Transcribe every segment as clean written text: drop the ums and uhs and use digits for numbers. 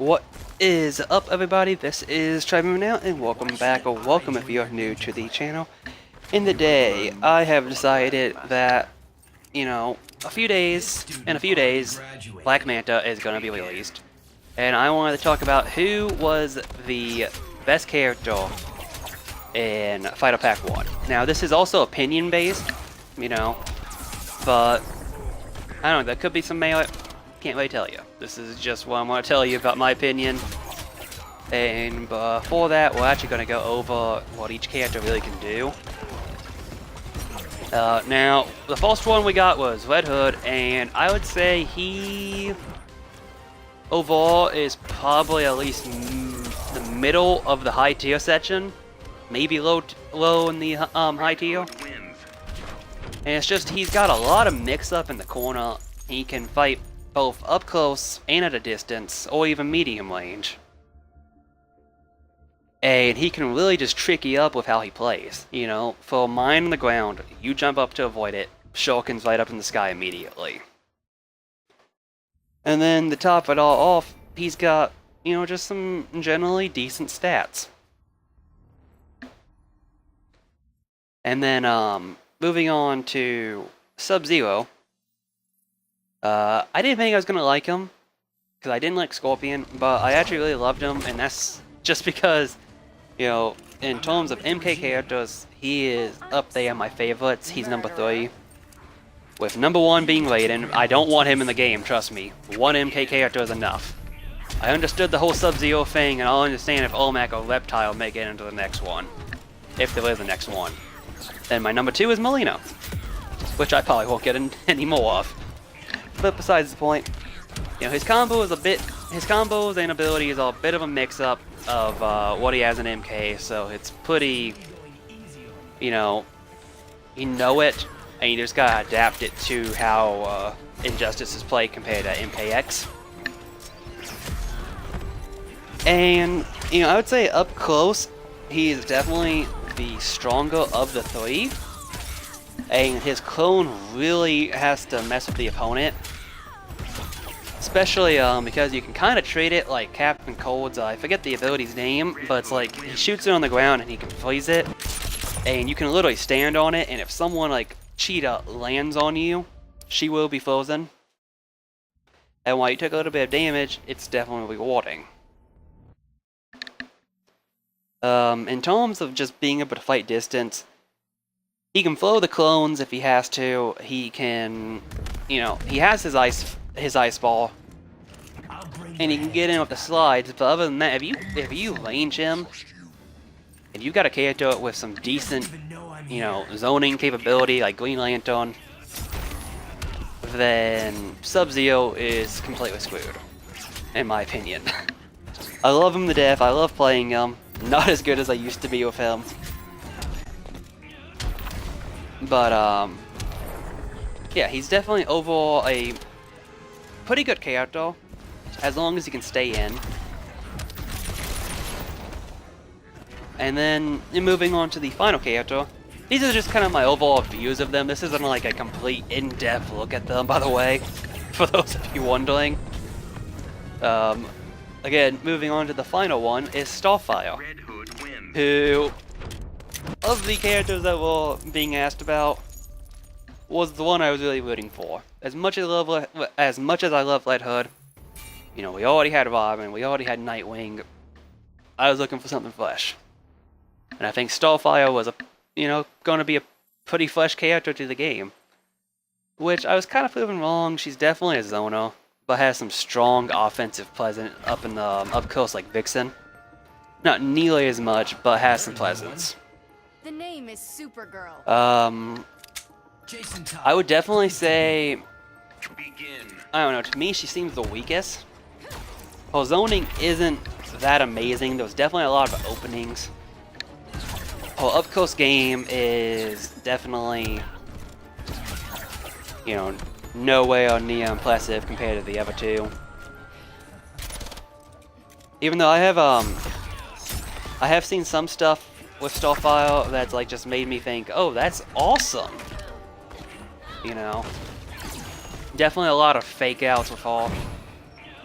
What is up, everybody? This is TriMoonOut, and welcome back, or welcome if you're new to the channel. In the day, I have decided that, in a few days, Black Manta is going to be released. And I wanted to talk about who was the best character in Fighter Pack 1. Now, this is also opinion-based, but, I don't know, there could be some merit. Can't really tell you. This is just what I want to tell you about my opinion. And before that, we're actually going to go over what each character really can do. Now, the first one we got was Red Hood, and I would say he overall is probably at least the middle of the high tier section, maybe low in the high tier. And it's just he's got a lot of mix up in the corner. He can fight both up close and at a distance, or even medium range. And he can really just trick you up with how he plays. For a mine on the ground, you jump up to avoid it, shurikens right up in the sky immediately. And then to top it all off, he's got, just some generally decent stats. And then, moving on to Sub-Zero. I didn't think I was gonna like him, because I didn't like Scorpion, but I actually really loved him, and that's just because, in terms of MK characters, he is up there in my favorites. He's number 3. With number 1 being Raiden. I don't want him in the game, trust me. One MK character is enough. I understood the whole Sub-Zero thing, and I'll understand if Olmec or Reptile make it into the next one. If there is a next one. Then my number 2 is Mileena, which I probably won't get any more of. But besides the point, his combos and abilities are a bit of a mix-up of what he has in MK, so it's pretty, you know it, and you just gotta adapt it to how Injustice is played compared to MKX. And, I would say up close, he is definitely the stronger of the 3. And his clone really has to mess with the opponent. Especially because you can kind of treat it like Captain Cold's, I forget the ability's name, but it's like he shoots it on the ground and he can freeze it. And you can literally stand on it, and if someone like Cheetah lands on you, she will be frozen. And while you took a little bit of damage, it's definitely rewarding. In terms of just being able to fight distance, he can flow the clones if he has to. He can, he has his ice ball, and he can get in with the slides. But other than that, if you range him, if you got a character with some decent, zoning capability like Green Lantern, then Sub-Zero is completely screwed, in my opinion. I love him to death. I love playing him. Not as good as I used to be with him. But, yeah, he's definitely overall a pretty good character, as long as he can stay in. And then, moving on to the final character, these are just kind of my overall views of them. This isn't like a complete in-depth look at them, by the way, for those of you wondering. Again, moving on to the final one is Starfire, who, of the characters that were being asked about, was the one I was really rooting for. As much as I love Red Hood, we already had Robin, we already had Nightwing. I was looking for something fresh, and I think Starfire was going to be a pretty fresh character to the game, which I was kind of proven wrong. She's definitely a zoner, but has some strong offensive presence up in the up close like Vixen. Not nearly as much, but has some presence. The name is Supergirl. I would definitely say, I don't know, to me she seems the weakest. Her zoning isn't that amazing. There's definitely a lot of openings. Her up close game is definitely, nowhere near impressive compared to the other two. Even though I have seen some stuff with Starfire that's like just made me think, oh, that's awesome. Definitely a lot of fake outs with her.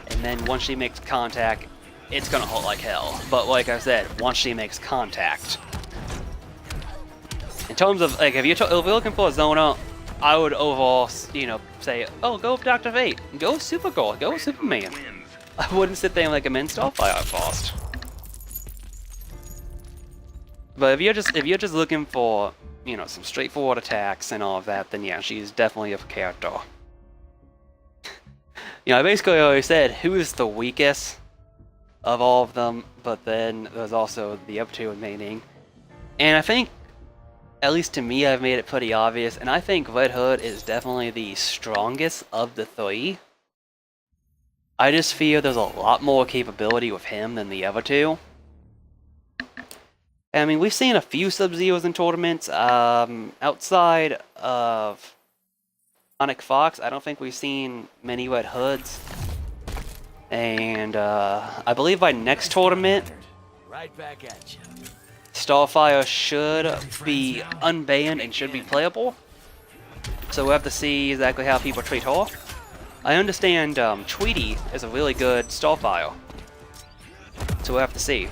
And then once she makes contact, it's gonna hurt like hell. But like I said, once she makes contact. In terms of, like, if you're looking for a Zona, I would overall, you know, say, oh, go with Dr. Fate, go with Supergirl, go with Superman. I wouldn't sit there and recommend Starfire first. But if you're just looking for, you know, some straightforward attacks and all of that, then yeah, she's definitely a character. You know, I basically already said who is the weakest of all of them, but then there's also the other two remaining. And I think, at least to me, I've made it pretty obvious, and I think Red Hood is definitely the strongest of the three. I just feel there's a lot more capability with him than the other two. I mean, we've seen a few Sub-Zeros in tournaments. Outside of Sonic Fox, I don't think we've seen many Red Hoods. And I believe by next tournament, Right back at you. Starfire should be unbanned and should be playable. So we'll have to see exactly how people treat her. I understand Tweety is a really good Starfire. So we'll have to see.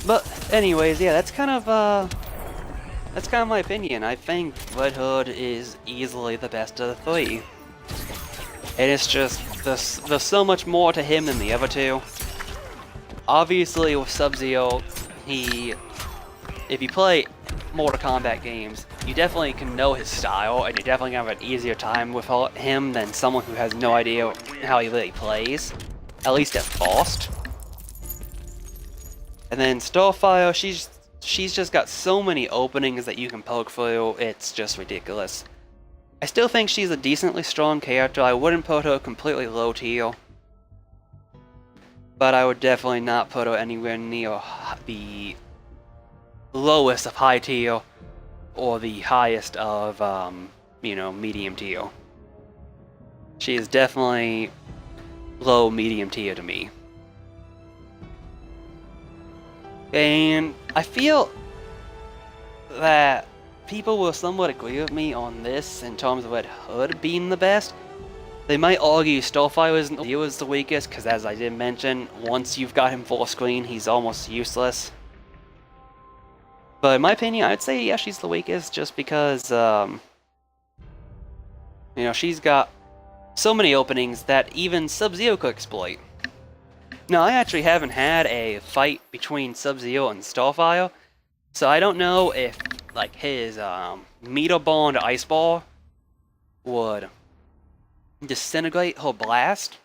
But anyways, yeah, that's kind of my opinion. I think Red Hood is easily the best of the three. And it's just, there's so much more to him than the other two. Obviously with Sub-Zero, if you play Mortal Kombat games, you definitely can know his style, and you're definitely gonna have an easier time with him than someone who has no idea how he really plays. At least at first. And then Starfire, she's just got so many openings that you can poke through, it's just ridiculous. I still think she's a decently strong character. I wouldn't put her completely low tier. But I would definitely not put her anywhere near the lowest of high tier or the highest of, you know, medium tier. She is definitely low medium tier to me. And I feel that people will somewhat agree with me on this in terms of Red Hood being the best. They might argue Starfire is the weakest, because as I did mention, once you've got him full screen, he's almost useless. But in my opinion, I'd say yeah, she's the weakest, just because, you know, she's got so many openings that even Sub-Zero could exploit. Now, I actually haven't had a fight between Sub-Zero and Starfire, so I don't know if, like, his Meter Bond Ice Ball would disintegrate her blast.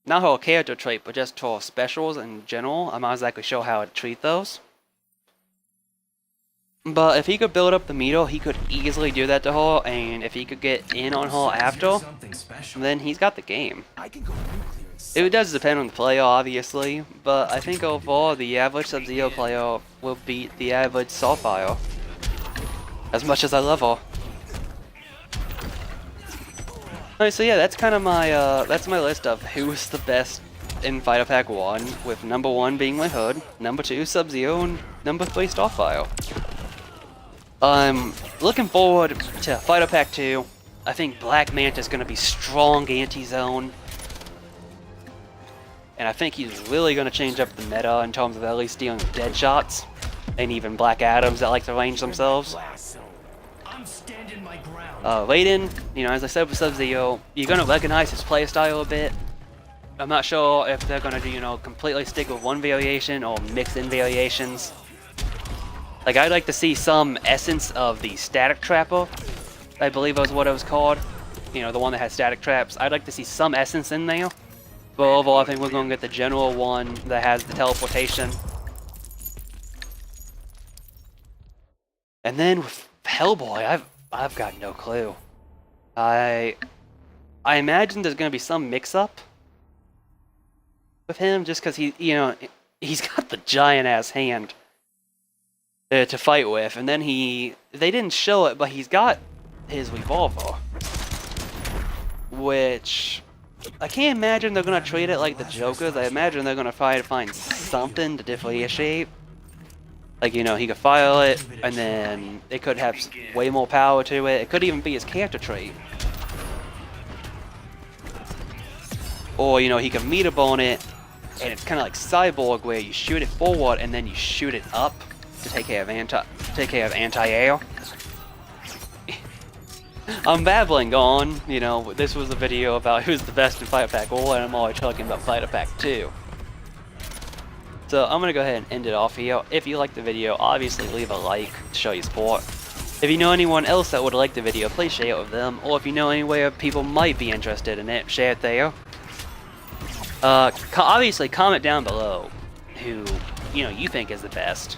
Not her character trait, but just her specials in general. I'm not exactly sure how to treat those. But if he could build up the meter, he could easily do that to her, and if he could get in on her after, then he's got the game. It does depend on the player, obviously, but I think overall the average Sub-Zero player will beat the average Starfire. As much as I love her. Alright, so yeah, that's kind of my list of who's the best in Fighter Pack 1, with number 1 being Red Hood, number 2 Sub-Zero, and number 3 Starfire. I'm looking forward to Fighter Pack 2. I think Black Manta is going to be strong anti-zone. And I think he's really going to change up the meta in terms of at least dealing with dead shots. And even Black Adams that like to range themselves. Raiden, you know, as I said with Sub-Zero, you're going to recognize his playstyle a bit. I'm not sure if they're going to do, you know, completely stick with one variation or mix in variations. Like, I'd like to see some essence of the Static Trapper, I believe was what it was called. You know, the one that has static traps. I'd like to see some essence in there. But overall, I think we're going to get the general one that has the teleportation. And then with Hellboy, I've got no clue. I imagine there's going to be some mix-up with him, just because you know, he's got the giant-ass hand to fight with, and then they didn't show it, but he's got his revolver, which I can't imagine they're gonna treat it like the Joker's. I imagine they're gonna try to find something to differentiate. Like, you know, he could fire it, and then it could have way more power to it. It could even be his character trait. or he can meet up on it, and it's kind of like Cyborg where you shoot it forward and then you shoot it up to take care of anti-air. I'm babbling on. This was a video about who's the best in Fighter Pack 1, and I'm always talking about Fighter Pack 2. So I'm gonna go ahead and end it off here. If you liked the video, obviously leave a like to show your support. If you know anyone else that would like the video, please share it with them. Or if you know anywhere people might be interested in it, share it there. Obviously comment down below who you think is the best.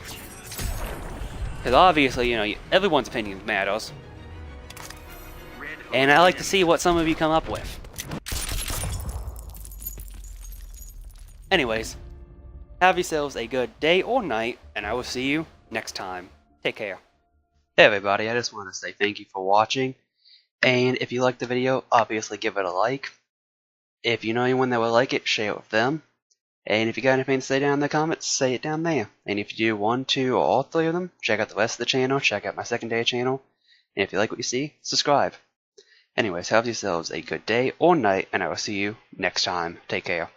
Because obviously, everyone's opinion matters. And I like to see what some of you come up with. Anyways, have yourselves a good day or night, and I will see you next time. Take care. Hey everybody, I just want to say thank you for watching. And if you liked the video, obviously give it a like. If you know anyone that would like it, share it with them. And if you got anything to say down in the comments, say it down there. And if you do 1, 2, or all 3 of them, check out the rest of the channel, check out my secondary channel. And if you like what you see, subscribe. Anyways, have yourselves a good day or night, and I will see you next time. Take care.